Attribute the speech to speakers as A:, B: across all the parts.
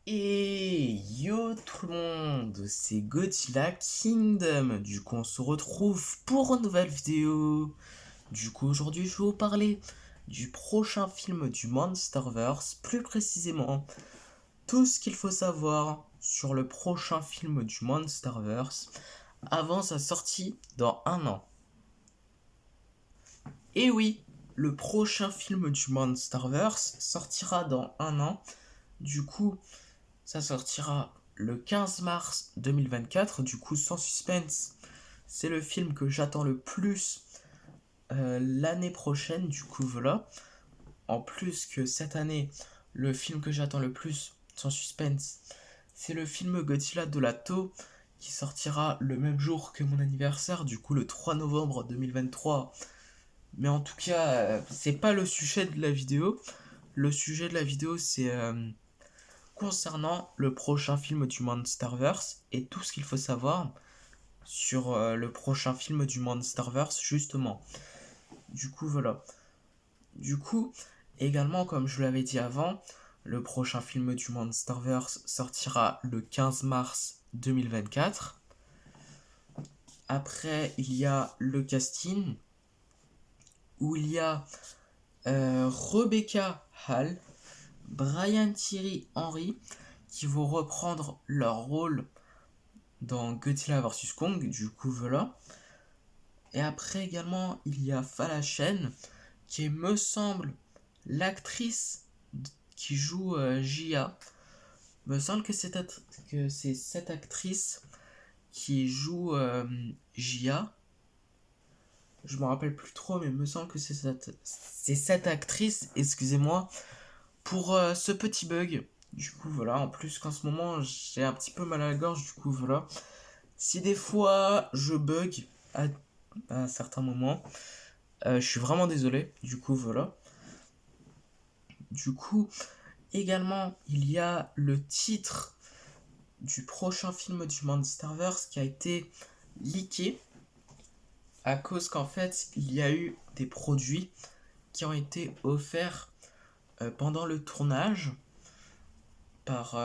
A: Et yo tout le monde, c'est Godzilla Kingdom. Du coup, on se retrouve pour une nouvelle vidéo. Du coup, aujourd'hui, je vais vous parler du prochain film du Monsterverse, plus précisément tout ce qu'il faut savoir sur le prochain film du Monsterverse avant sa sortie dans un an. Et oui, le prochain film du Monsterverse sortira dans un an. Du coup, ça sortira le 15 mars 2024, du coup sans suspense. C'est le film que j'attends le plus l'année prochaine, du coup voilà. En plus que cette année, le film que j'attends le plus, sans suspense, c'est le film Godzilla de la Toho, qui sortira le même jour que mon anniversaire, du coup le 3 novembre 2023. Mais en tout cas, c'est pas le sujet de la vidéo. Le sujet de la vidéo, c'est concernant le prochain film du Monsterverse et tout ce qu'il faut savoir sur le prochain film du Monsterverse, justement. Du coup, voilà. Du coup, également, comme je l'avais dit avant, le prochain film du Monsterverse sortira le 15 mars 2024. Après, il y a le casting, où il y a Rebecca Hall, Brian Thierry Henry, qui vont reprendre leur rôle dans Godzilla vs Kong, du coup voilà. Et après également, il y a Falachen, qui est, me semble, l'actrice qui joue Jia. Me semble que c'est cette actrice qui joue Jia. Je me rappelle plus trop, mais me semble que c'est cette actrice, excusez-moi, pour ce petit bug. Du coup, voilà. En plus qu'en ce moment, j'ai un petit peu mal à la gorge, du coup, voilà. Si des fois je bug à certains moments, je suis vraiment désolé. Du coup, voilà. Du coup, également, il y a le titre du prochain film du Monsterverse qui a été leaké à cause qu'en fait, il y a eu des produits qui ont été offerts pendant le tournage par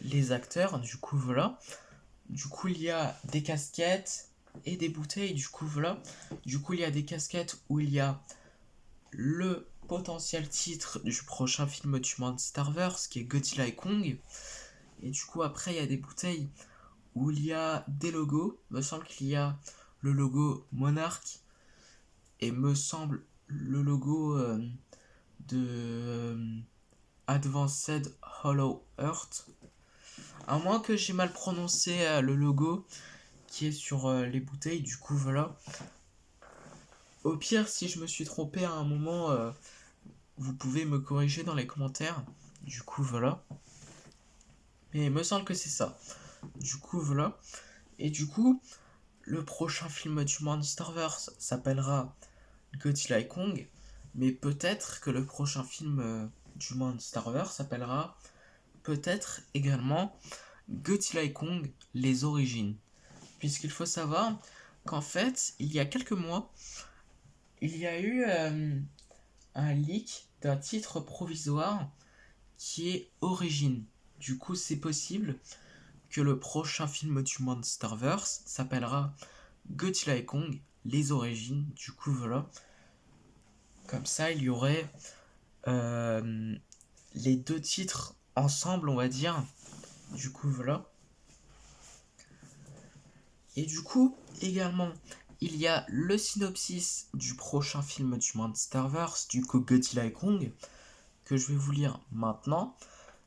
A: les acteurs. Du coup, voilà. Du coup, il y a des casquettes et des bouteilles. Du coup, voilà. Du coup, il y a des casquettes où il y a le potentiel titre du prochain film du Monsterverse qui est Godzilla et Kong. Et du coup, après, il y a des bouteilles où il y a des logos. Me semble qu'il y a le logo Monarch et me semble le logo de Advanced Hollow Earth. À moins que j'ai mal prononcé le logo qui est sur les bouteilles, du coup voilà. Au pire, si je me suis trompé à un moment, vous pouvez me corriger dans les commentaires. Du coup voilà. Mais il me semble que c'est ça. Du coup voilà. Et du coup, le prochain film du Monsterverse s'appellera Godzilla et Kong. Mais peut-être que le prochain film du Monsterverse s'appellera peut-être également Godzilla et Kong, les origines. Puisqu'il faut savoir qu'en fait, il y a quelques mois, il y a eu un leak d'un titre provisoire qui est Origine. Du coup, c'est possible que le prochain film du Monsterverse s'appellera Godzilla et Kong, les origines. Du coup, voilà. Comme ça, il y aurait euh, les deux titres ensemble, on va dire. Du coup, voilà. Et du coup, également, il y a le synopsis du prochain film du Monsterverse, du coup Godzilla et Kong, que je vais vous lire maintenant.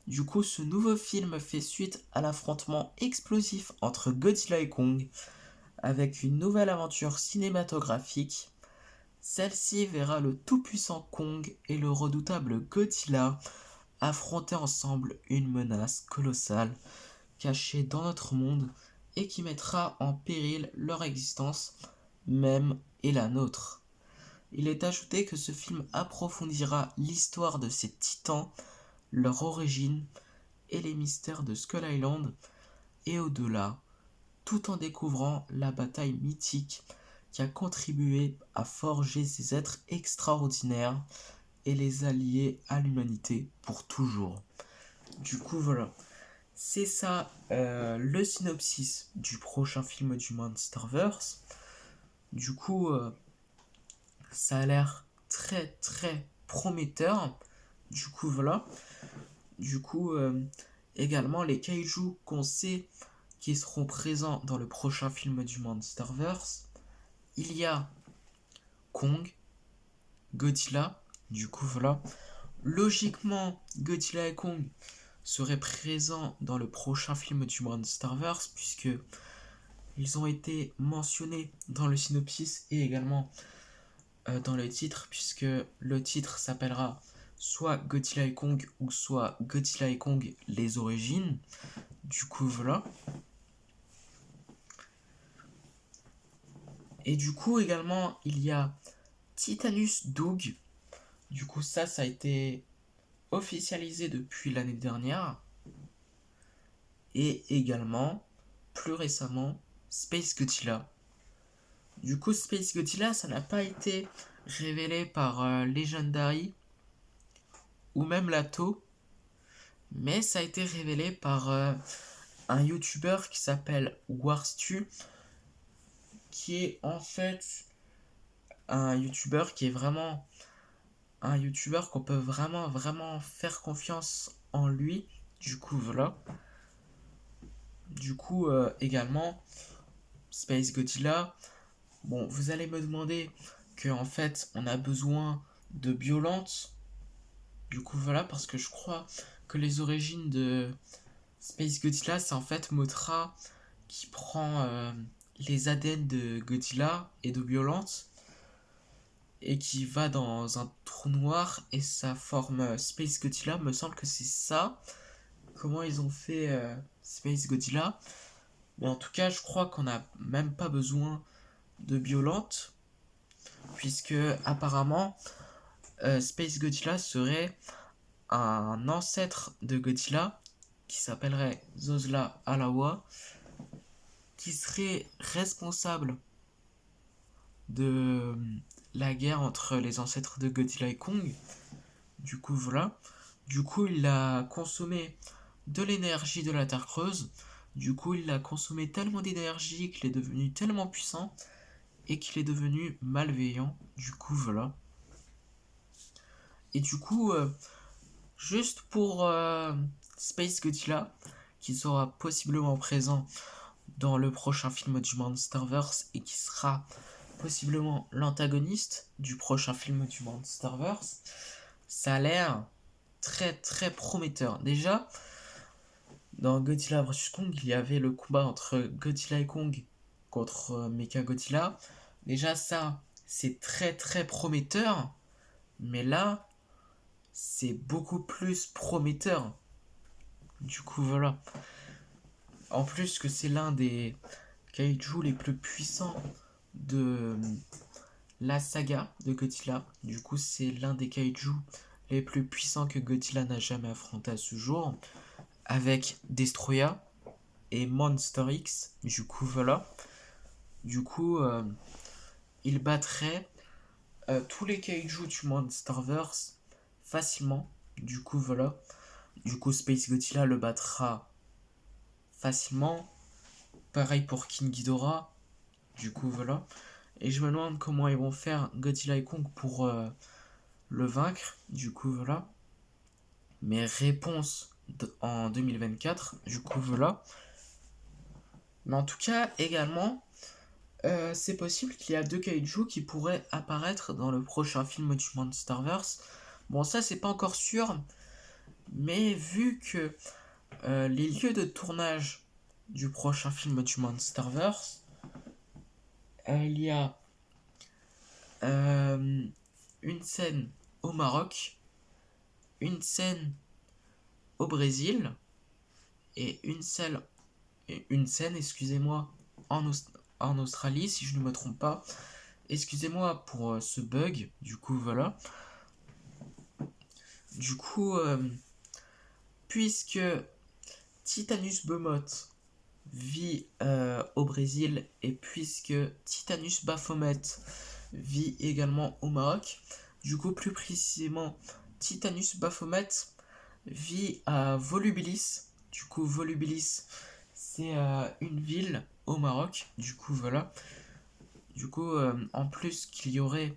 A: Du coup, ce nouveau film fait suite à l'affrontement explosif entre Godzilla et Kong, avec une nouvelle aventure cinématographique. Celle-ci verra le tout-puissant Kong et le redoutable Godzilla affronter ensemble une menace colossale cachée dans notre monde et qui mettra en péril leur existence même et la nôtre. Il est ajouté que ce film approfondira l'histoire de ces titans, leur origine et les mystères de Skull Island et au-delà, tout en découvrant la bataille mythique qui a contribué à forger ces êtres extraordinaires et les allier à l'humanité pour toujours. Du coup, voilà. c'est ça le synopsis du prochain film du Monsterverse. Du coup, ça a l'air très très prometteur. Du coup, voilà. Du coup, également les kaiju qu'on sait qui seront présents dans le prochain film du Monsterverse. Il y a Kong, Godzilla. Du coup, voilà. Logiquement, Godzilla et Kong seraient présents dans le prochain film du Monsterverse puisque ils ont été mentionnés dans le synopsis et également dans le titre, puisque le titre s'appellera soit Godzilla et Kong ou soit Godzilla et Kong les origines. Du coup, voilà. Et du coup, également, il y a Titanus Doug. Du coup, ça a été officialisé depuis l'année dernière. Et également, plus récemment, Space Godzilla. Du coup, Space Godzilla, ça n'a pas été révélé par Legendary ou même Lato, mais ça a été révélé par un YouTuber qui s'appelle Warstu, qui est en fait un YouTuber qui est vraiment un YouTuber qu'on peut vraiment faire confiance en lui. Du coup, voilà. Du coup, également, Space Godzilla. Bon, vous allez me demander que en fait, on a besoin de Biolante. Du coup, voilà, parce que je crois que les origines de Space Godzilla, c'est en fait Mothra qui prend les ADN de Godzilla et de Biolante et qui va dans un trou noir et ça forme Space Godzilla. Me semble que c'est ça. Comment ils ont fait Space Godzilla. Mais en tout cas, je crois qu'on n'a même pas besoin de Biolante, puisque apparemment Space Godzilla serait un ancêtre de Godzilla qui s'appellerait Zosla Alawa, qui serait responsable de la guerre entre les ancêtres de Godzilla et Kong. Du coup, voilà. Du coup, il a consommé de l'énergie de la Terre creuse. Du coup, il a consommé tellement d'énergie qu'il est devenu tellement puissant et qu'il est devenu malveillant. Du coup, voilà. Et du coup, juste pour Space Godzilla, qui sera possiblement présent dans le prochain film du Monsterverse et qui sera possiblement l'antagoniste du prochain film du Monsterverse, ça a l'air très très prometteur. Déjà, dans Godzilla vs Kong, il y avait le combat entre Godzilla et Kong contre Mechagodzilla. Déjà ça, c'est très très prometteur. Mais là, c'est beaucoup plus prometteur. Du coup, voilà. En plus que c'est l'un des kaiju les plus puissants de la saga de Godzilla. Du coup, c'est l'un des kaiju les plus puissants que Godzilla n'a jamais affronté à ce jour. Avec Destroya et Monster X. Du coup, voilà. Du coup, il battrait tous les kaiju du Monsterverse facilement. Du coup, voilà. Du coup, Space Godzilla le battra facilement. Pareil pour King Ghidorah. Du coup, voilà. Et je me demande comment ils vont faire Godzilla et Kong pour le vaincre. Du coup, voilà. Mes réponses en 2024. Du coup, voilà. Mais en tout cas, également, c'est possible qu'il y a deux kaiju qui pourraient apparaître dans le prochain film du Monsterverse. Bon, ça, c'est pas encore sûr. Mais vu que les lieux de tournage du prochain film du Monsterverse, il y a une scène au Maroc, une scène au Brésil et une scène, excusez-moi, en Australie, si je ne me trompe pas. Excusez-moi pour ce bug, du coup, voilà. Du coup, puisque Titanus Behemoth vit au Brésil et puisque Titanus Baphomet vit également au Maroc, du coup plus précisément Titanus Baphomet vit à Volubilis Du coup, Volubilis, c'est une ville au Maroc. Du coup, voilà. Du coup, en plus qu'il y aurait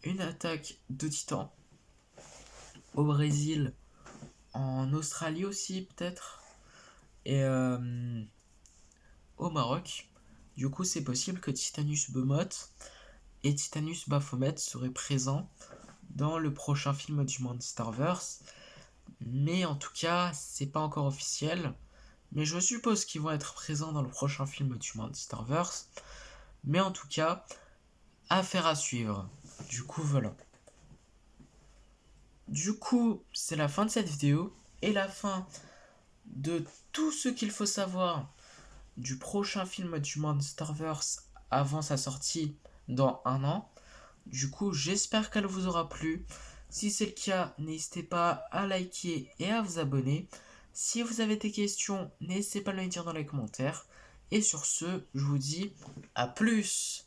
A: une attaque de titans au Brésil, en Australie aussi peut-être, et au Maroc. Du coup, c'est possible que Titanus Behemoth et Titanus Baphomet seraient présents dans le prochain film du Monsterverse. Mais en tout cas, c'est pas encore officiel. Mais je suppose qu'ils vont être présents dans le prochain film du Monsterverse. Mais en tout cas, affaire à suivre. Du coup, voilà. Du coup, c'est la fin de cette vidéo et la fin de tout ce qu'il faut savoir du prochain film du Monsterverse avant sa sortie dans un an. Du coup, j'espère qu'elle vous aura plu. Si c'est le cas, n'hésitez pas à liker et à vous abonner. Si vous avez des questions, n'hésitez pas à les dire dans les commentaires. Et sur ce, je vous dis à plus.